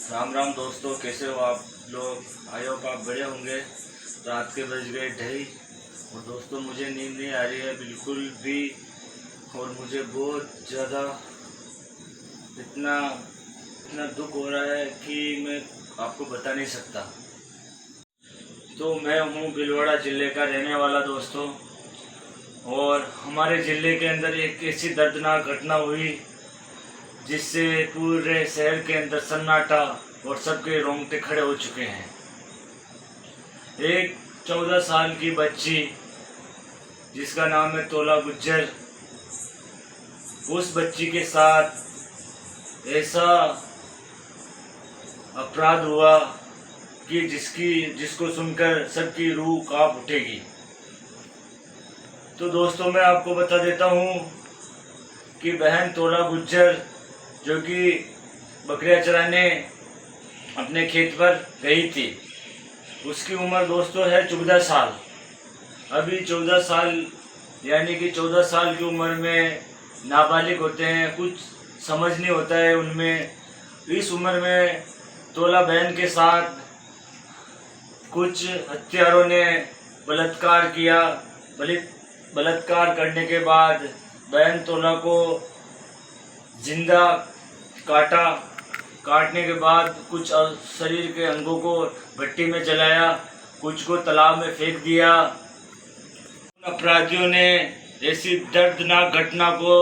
राम राम दोस्तों, कैसे हो आप लोग। आई होप आप बड़े होंगे। रात के बज गए 2:30 और दोस्तों मुझे नींद नहीं आ रही है बिल्कुल भी। और मुझे बहुत ज़्यादा इतना इतना दुख हो रहा है कि मैं आपको बता नहीं सकता। तो मैं हूँ भीलवाड़ा ज़िले का रहने वाला दोस्तों, और हमारे ज़िले के अंदर एक ऐसी दर्दनाक घटना हुई जिससे पूरे शहर के अंदर सन्नाटा और सबके रोंगटे खड़े हो चुके हैं। एक 14 साल की बच्ची जिसका नाम है तोला गुज्जर, उस बच्ची के साथ ऐसा अपराध हुआ कि जिसको सुनकर सबकी रूह कांप उठेगी। तो दोस्तों मैं आपको बता देता हूँ कि बहन तोला गुज्जर जो कि बकरियां चराने अपने खेत पर गई थी, उसकी उम्र दोस्तों है 14 साल। अभी 14 साल यानी कि 14 साल की उम्र में नाबालिग होते हैं, कुछ समझ नहीं होता है उनमें। इस उम्र में तोला बहन के साथ कुछ हत्यारों ने बलात्कार किया। बलात्कार करने के बाद बहन तोला को जिंदा काटने के बाद कुछ शरीर के अंगों को भट्टी में जलाया, कुछ को तालाब में फेंक दिया। अपराधियों ने ऐसी दर्दनाक घटना को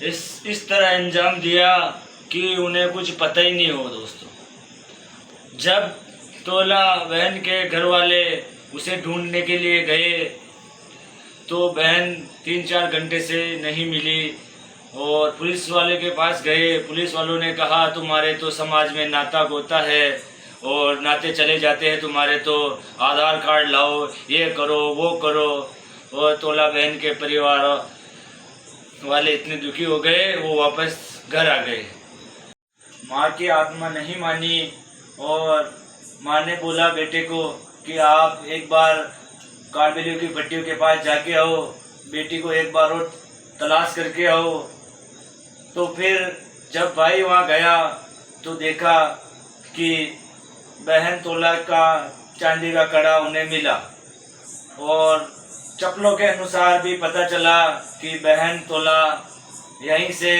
इस तरह अंजाम दिया कि उन्हें कुछ पता ही नहीं हो दोस्तों। जब तोला बहन के घर वाले उसे ढूंढने के लिए गए तो बहन 3-4 घंटे से नहीं मिली, और पुलिस वाले के पास गए। पुलिस वालों ने कहा तुम्हारे तो समाज में नाता गोता है और नाते चले जाते हैं तुम्हारे, तो आधार कार्ड लाओ, ये करो वो करो। और तोला बहन के परिवार वाले इतने दुखी हो गए, वो वापस घर आ गए। माँ की आत्मा नहीं मानी और माँ ने बोला बेटे को कि आप एक बार काबिलियों की भट्टियों के पास जाके आओ, बेटी को एक बार और तलाश करके आओ। तो फिर जब भाई वहाँ गया तो देखा कि बहन तोला का चांदी का कड़ा उन्हें मिला, और चप्पलों के अनुसार भी पता चला कि बहन तोला यहीं से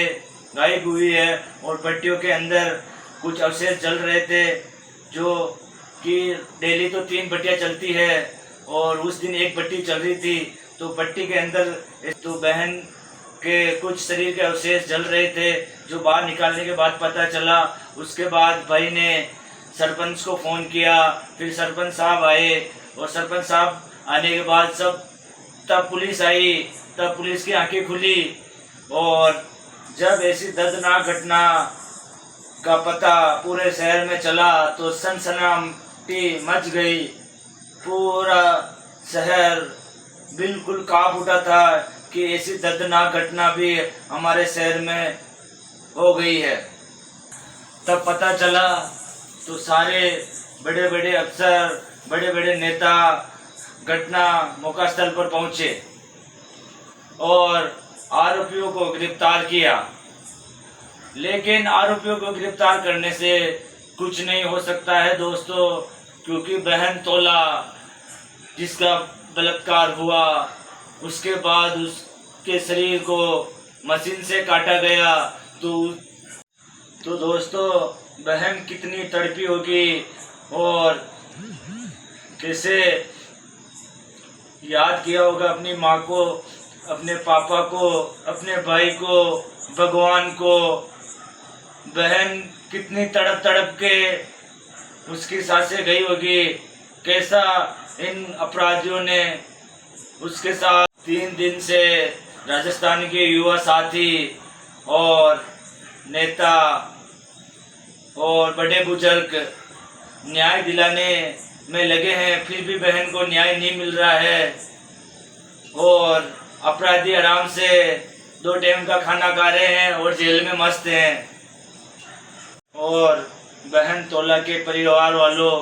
गायब हुई है। और भट्टियों के अंदर कुछ अवशेष जल रहे थे, जो कि डेली तो 3 भट्टियाँ चलती है और उस दिन एक भट्टी चल रही थी। तो भट्टी के अंदर तो बहन के कुछ शरीर के अवशेष जल रहे थे, जो बाहर निकालने के बाद पता चला। उसके बाद भाई ने सरपंच को फ़ोन किया, फिर सरपंच साहब आए, और सरपंच साहब आने के बाद तब पुलिस आई। तब पुलिस की आंखें खुली, और जब ऐसी दर्दनाक घटना का पता पूरे शहर में चला तो सनसनाटी मच गई। पूरा शहर बिल्कुल कांप उठा था कि ऐसी दर्दनाक घटना भी हमारे शहर में हो गई है। तब पता चला तो सारे बड़े बड़े अफसर, बड़े बड़े नेता घटना मौका स्थल पर पहुंचे और आरोपियों को गिरफ्तार किया। लेकिन आरोपियों को गिरफ्तार करने से कुछ नहीं हो सकता है दोस्तों, क्योंकि बहन तोला जिसका बलात्कार हुआ उसके बाद उसके शरीर को मशीन से काटा गया। तो दोस्तों बहन कितनी तड़पी होगी और कैसे याद किया होगा अपनी माँ को, अपने पापा को, अपने भाई को, भगवान को। बहन कितनी तड़प तड़प के उसकी सांसें गई होगी। कैसा इन अपराधियों ने उसके साथ 3 दिन से राजस्थान के युवा साथी और नेता और बड़े बुजुर्ग न्याय दिलाने में लगे हैं, फिर भी बहन को न्याय नहीं मिल रहा है। और अपराधी आराम से 2 टाइम का खाना खा रहे हैं और जेल में मस्त हैं। और बहन तोला के परिवार वालों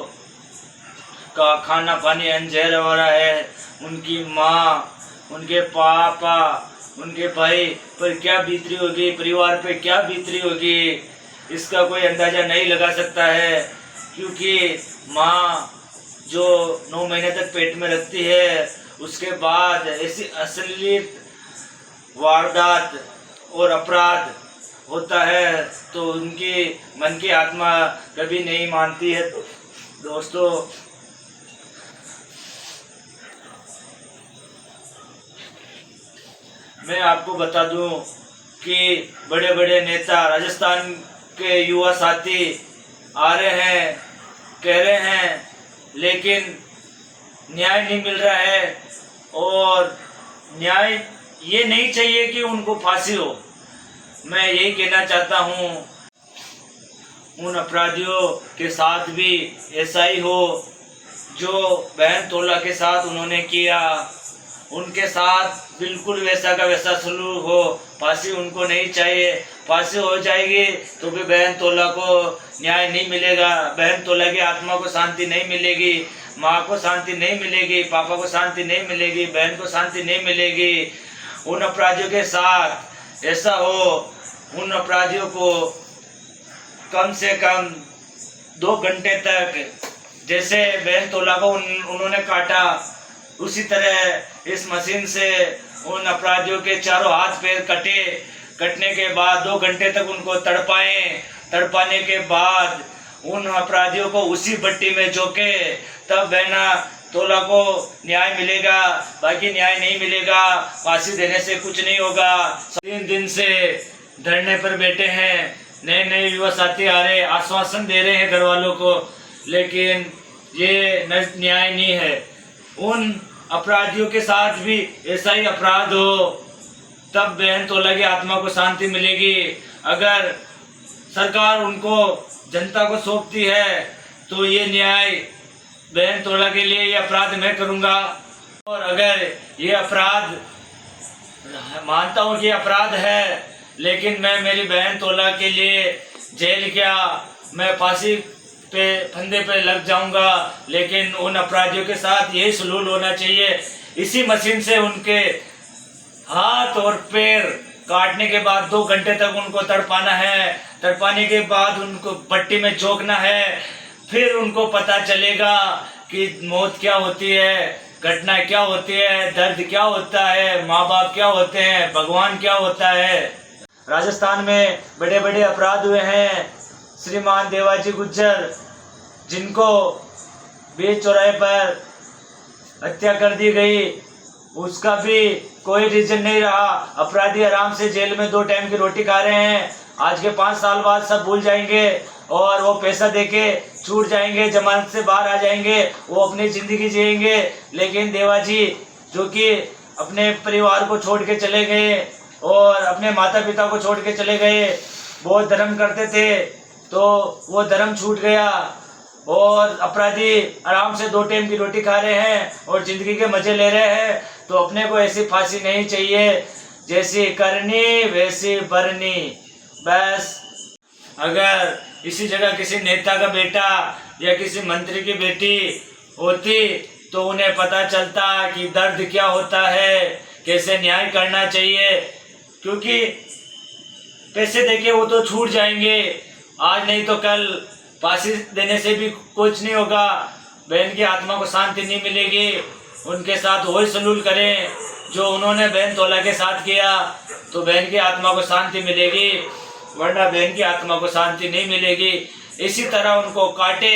का खाना पानी अंधेरा हो रहा है। उनकी माँ, उनके पापा, उनके भाई पर क्या बीतरी होगी, परिवार पे क्या बीतरी होगी। इसका कोई अंदाज़ा नहीं लगा सकता है, क्योंकि माँ जो 9 महीने तक पेट में रखती है, उसके बाद ऐसी अश्लील वारदात और अपराध होता है तो उनकी मन की आत्मा कभी नहीं मानती है। तो दोस्तों, मैं आपको बता दूं कि बड़े बड़े नेता, राजस्थान के युवा साथी आ रहे हैं, कह रहे हैं, लेकिन न्याय नहीं मिल रहा है। और न्याय ये नहीं चाहिए कि उनको फांसी हो। मैं यही कहना चाहता हूँ, उन अपराधियों के साथ भी ऐसा ही हो जो बहन तोला के साथ उन्होंने किया, उनके साथ बिल्कुल वैसा का वैसा सलूक हो। फांसी उनको नहीं चाहिए। फांसी हो जाएगी तो भी बहन तोला को न्याय नहीं मिलेगा, बहन तोला की आत्मा को शांति नहीं मिलेगी, माँ को शांति नहीं मिलेगी, पापा को शांति नहीं मिलेगी, बहन को शांति नहीं मिलेगी। उन अपराधियों के साथ ऐसा हो, उन अपराधियों को कम से कम 2 घंटे तक, जैसे बहन तोला को उन्होंने काटा, उसी तरह इस मशीन से उन अपराधियों के चारों हाथ पैर कटे। कटने के बाद 2 घंटे तक उनको तड़पाएं। तड़पाने के बाद उन अपराधियों को उसी भट्टी में झोंके, तब बहना तोला को न्याय मिलेगा। बाकी न्याय नहीं मिलेगा। फांसी देने से कुछ नहीं होगा। 3 दिन से धरने पर बैठे हैं, नए नए युवा साथी आ रहे, आश्वासन दे रहे हैं घर वालों को, लेकिन ये न्याय नहीं है। उन अपराधियों के साथ भी ऐसा ही अपराध हो, तब बहन तोला की आत्मा को शांति मिलेगी। अगर सरकार उनको जनता को सौंपती है तो ये न्याय बहन तोला के लिए ये अपराध मैं करूँगा। और अगर ये अपराध, मानता हूँ कि अपराध है, लेकिन मैं मेरी बहन तोला के लिए जेल क्या, मैं फांसी पे फंदे पे लग जाऊंगा, लेकिन उन अपराधियों के साथ यही सलूक होना चाहिए। इसी मशीन से उनके हाथ और पैर काटने के बाद 2 घंटे तक उनको तड़पाना है। तड़पाने के बाद उनको भट्टी में झोंकना है। फिर उनको पता चलेगा कि मौत क्या होती है, घटना क्या होती है, दर्द क्या होता है, माँ बाप क्या होते हैं, भगवान क्या होता है। राजस्थान में बड़े बड़े अपराध हुए हैं। श्रीमान देवाजी गुज्जर, जिनको बीच चौराहे पर हत्या कर दी गई, उसका भी कोई रीजन नहीं रहा। अपराधी आराम से जेल में 2 टाइम की रोटी खा रहे हैं। आज के 5 साल बाद सब भूल जाएंगे और वो पैसा देके छूट जाएंगे, जमानत से बाहर आ जाएंगे, वो अपनी जिंदगी जिएंगे। लेकिन देवाजी, जो कि अपने परिवार को छोड़ के चले गए और अपने माता पिता को छोड़ के चले गए, बहुत धर्म करते थे, तो वो धर्म छूट गया और अपराधी आराम से 2 टाइम की रोटी खा रहे हैं और जिंदगी के मजे ले रहे हैं। तो अपने को ऐसी फांसी नहीं चाहिए, जैसी करनी वैसी भरनी। बस अगर इसी जगह किसी नेता का बेटा या किसी मंत्री की बेटी होती तो उन्हें पता चलता कि दर्द क्या होता है, कैसे न्याय करना चाहिए। क्योंकि पैसे देके वो तो छूट जाएंगे, आज नहीं तो कल। फांसी देने से भी कुछ नहीं होगा, बहन की आत्मा को शांति नहीं मिलेगी। उनके साथ वही सलूक करें जो उन्होंने बहन तोला के साथ किया, तो बहन की आत्मा को शांति मिलेगी, वरना बहन की आत्मा को शांति नहीं मिलेगी। इसी तरह उनको काटे,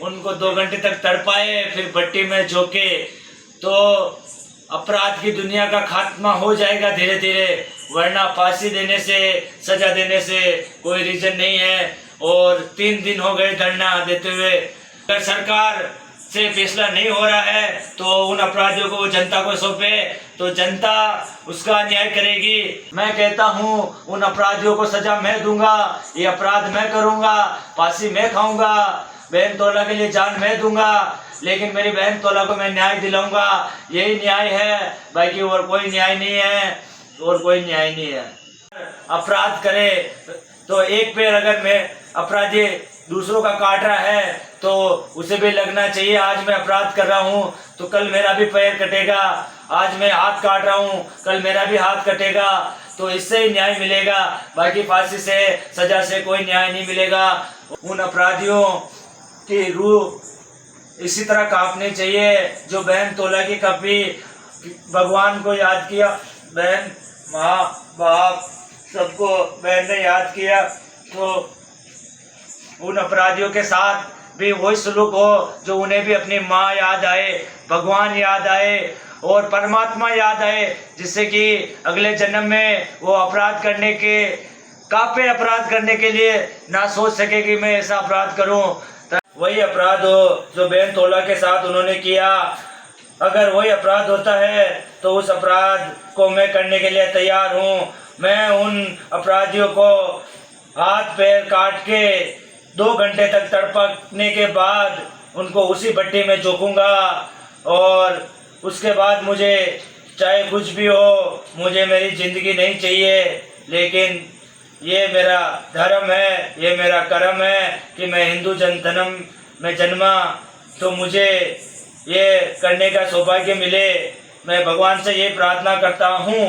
उनको 2 घंटे तक तड़पाए, फिर भट्टी में झोंके, तो अपराध की दुनिया का खात्मा हो जाएगा धीरे धीरे। वरना फांसी देने से, सजा देने से कोई रीजन नहीं है। और 3 दिन हो गए धरना देते हुए। अगर सरकार से फैसला नहीं हो रहा है तो उन अपराधियों को जनता को सौंपे, तो जनता उसका न्याय करेगी। मैं कहता हूँ, उन अपराधियों को सजा मैं दूंगा, ये अपराध मैं करूंगा, फांसी मैं खाऊंगा, बहन तोला के लिए जान मैं दूंगा, लेकिन मेरी बहन तोला को मैं न्याय दिलाऊंगा। यही न्याय है, बाकी और कोई न्याय नहीं है, और कोई न्याय नहीं है। अपराध करे तो एक पैर अगर मैं अपराधी दूसरों का काट रहा है तो उसे भी लगना चाहिए। आज मैं अपराध कर रहा हूँ तो कल मेरा भी पैर कटेगा, आज मैं हाथ काट रहा हूँ कल मेरा भी हाथ कटेगा। तो इससे ही न्याय मिलेगा, बाकी फांसी से सजा से कोई न्याय नहीं मिलेगा। उन अपराधियों की रूह इसी तरह कांपनी चाहिए जो बहन तोला की कभी भगवान को याद किया, बहन माँ बाप सबको बहन ने याद किया, तो उन अपराधियों के साथ भी वही सलूक हो जो उन्हें भी अपनी माँ याद आए, भगवान याद आए और परमात्मा याद आए, जिससे कि अगले जन्म में वो अपराध करने के काफी अपराध करने के लिए ना सोच सके कि मैं ऐसा अपराध करूं। वही अपराध हो जो बहन तोला के साथ उन्होंने किया। अगर वही अपराध होता है तो उस अपराध को मैं करने के लिए तैयार हूं। मैं उन अपराधियों को हाथ पैर काट के 2 घंटे तक तड़पने के बाद उनको उसी भट्टी में झोंकूंगा और उसके बाद मुझे चाहे कुछ भी हो, मुझे मेरी जिंदगी नहीं चाहिए, लेकिन ये मेरा धर्म है, ये मेरा कर्म है कि मैं हिंदू धर्म में जन्मा, तो मुझे ये करने का सौभाग्य मिले। मैं भगवान से ये प्रार्थना करता हूँ।